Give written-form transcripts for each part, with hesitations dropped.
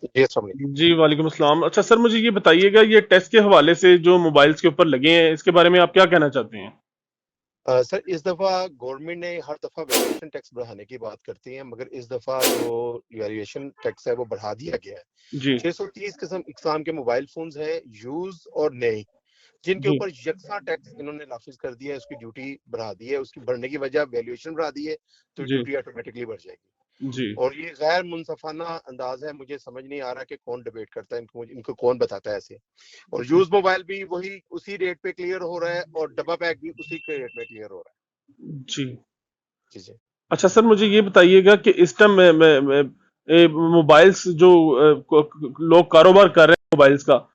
जी, अस्सलाम वालेकुम। जी, वालेकुम अस्सलाम। अच्छा सर, मुझे ये बताइएगा, ये टैक्स के हवाले से जो मोबाइल्स के ऊपर लगे हैं, इसके बारे में आप क्या कहना चाहते हैं? सर, इस दफ़ा गवर्नमेंट ने हर दफ़ा वैल्यूएशन टैक्स बढ़ाने की बात करती है, मगर इस दफ़ा जो वैल्यूएशन टैक्स है वो बढ़ा दिया गया है। जी, 630 किस्म इकसाम के मोबाइल फोन्स हैं, यूज और नए, जिनके जी, ऊपर यकसा टैक्स इन्होंने नाफिज कर दिया है। उसकी ड्यूटी बढ़ा दी है, उसकी बढ़ने की वजह वैल्यूएशन बढ़ा दी है, तो जी, ड्यूटी ऑटोमेटिकली बढ़ जाएगी। जी। और ये गैर मुनसफाना अंदाज है, मुझे समझ नहीं आ रहा कि कौन डिबेट करता है इनको, इनको कौन बताता है ऐसे। और यूज मोबाइल भी वही उसी रेट पे क्लियर हो रहा है, और डब्बा पैक भी उसी के रेट में क्लियर हो रहा जी। है। जी जी। अच्छा सर, मुझे ये बताइएगा कि इस टाइम मोबाइल्स जो लोग कारोबार कर रहे हैं मोबाइल्स का,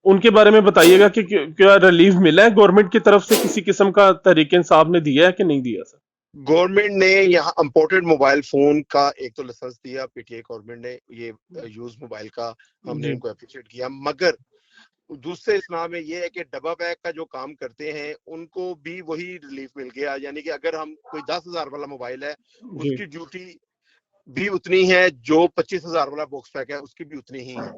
उनके बारे में बताइएगा कि क्या रिलीफ मिला है गवर्नमेंट की तरफ से, किसी किस्म का तहरीक इंसाफ ने दिया है कि नहीं दिया सर? गवर्नमेंट ने यहाँ इंपोर्टेड मोबाइल फोन का एक तो लाइसेंस दिया, पीटीआई गवर्नमेंट ने ये यूज मोबाइल का, हमने जी, इनको अप्रिशिएट किया। मगर दूसरे इस्लाम में ये है कि डब्बा पैक का जो काम करते हैं उनको भी वही रिलीफ मिल गया, यानी कि अगर हम कोई 10,000 वाला मोबाइल है, जी, उसकी ड्यूटी भी उतनी है, जो 25,000 वाला बॉक्स पैक है उसकी भी उतनी ही है।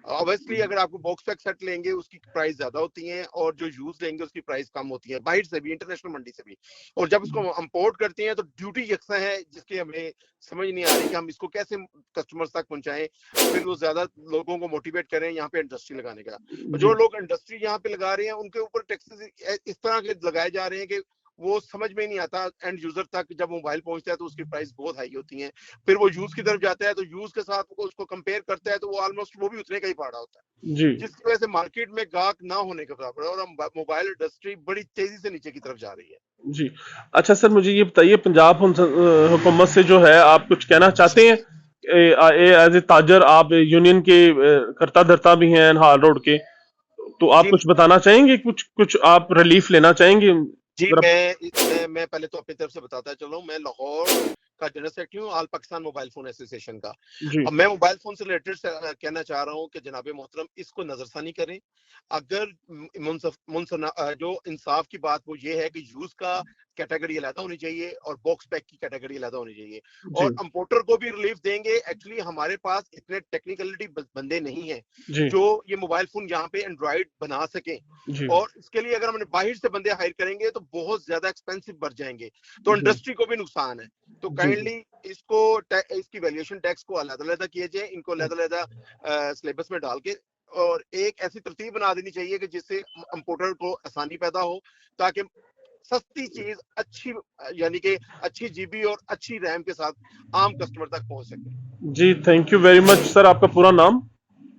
ऑब्वियसली अगर आपको बॉक्स पैक सेट लेंगे उसकी प्राइस ज्यादा होती है, और जो यूज लेंगे उसकी प्राइस कम होती है, बाहर से भी, इंटरनेशनल मंडी से भी। और जब इसको इंपोर्ट करते हैं तो ड्यूटी यकसा है, जिसकी हमें समझ नहीं आ रही कि हम इसको कैसे कस्टमर्स तक पहुंचाएं, फिर वो ज्यादा लोगों को मोटिवेट करें यहाँ पे इंडस्ट्री लगाने का। जो जी, लोग इंडस्ट्री यहाँ पे लगा रहे हैं उनके ऊपर टैक्सेस इस तरह के लगाए जा रहे हैं कि वो समझ में नहीं आता एंड यूजर तक। जब मोबाइल पहुंचता है तो उसकी प्राइस बहुत हाई होती है, फिर वो यूज की तरफ जाता है तो यूज के साथ वो उसको कंपेयर करता है तो वो ऑलमोस्ट वो भी उतने का ही पड़ रहा होता है, जी, जिसकी वजह से मार्केट में गाहक ना होने के बराबर है, और मोबाइल इंडस्ट्री बड़ी तेजी से नीचे की तरफ जा रही है। जी। अच्छा सर, मुझे ये बताइए, पंजाब हुकूमत से जो है, आप कुछ कहना चाहते हैं? एज ए ताजर आप यूनियन के करता धरता भी हैं हाल रोड के, तो आप जी कुछ बताना चाहेंगे? कुछ कुछ आप रिलीफ लेना चाहेंगे जी, जरा? मैं पहले तो अपनी तरफ से बताता चलूं, मैं लाहौर का जनरल सेक्रेटरी हूँ all Pakistan mobile phone association का। जी, अब मैं मोबाइल फोन से रिलेटेड कहना चाह रहा हूँ कि जनाब मोहतरम इसको नजरसानी करें। अगर जो इंसाफ की बात वो ये है कि यूज का कैटेगरी अलहदा होनी चाहिए और बॉक्स पैक की कैटेगरी अलहदा होनी चाहिए, जी, और इंपोर्टर को भी रिलीफ देंगे। एक्चुअली हमारे पास इतने टेक्निकलिटी बंदे नहीं हैं जी, जो ये मोबाइल फोन यहाँ पे एंड्रॉइड बना सकें, जी, और इसके लिए अगर हमने बाहर से बंदे हायर करेंगे तो बहुत ज्यादा एक्सपेंसिव बढ़ जाएंगे, तो जी, इंडस्ट्री को भी नुकसान है। तो जी, जी, काइंडली इसको इसकी वैल्यूएशन टैक्स को अलग-अलग किए जाए, इनको अलग-अलग सिलेबस में डाल के, और एक ऐसी तरतीब बना देनी चाहिए कि जिससे इंपोर्टर को आसानी पैदा हो, ताकि सस्ती चीज अच्छी, यानी कि अच्छी जीबी और अच्छी रैम के साथ आम कस्टमर तक पहुंच सके। जी। Thank you very much sir, आपका पूरा नाम?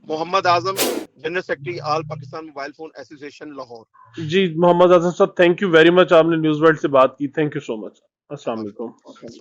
Mohammad Azam, general secretary all Pakistan mobile phone association Lahore. जी, मोहम्मद आज़म साहब, थैंक यू वेरी मच, आपने न्यूज़ वर्ल्ड से बात की। Thank you so much. अस्सलाम अल्लाह वालेकुम। हाफिज।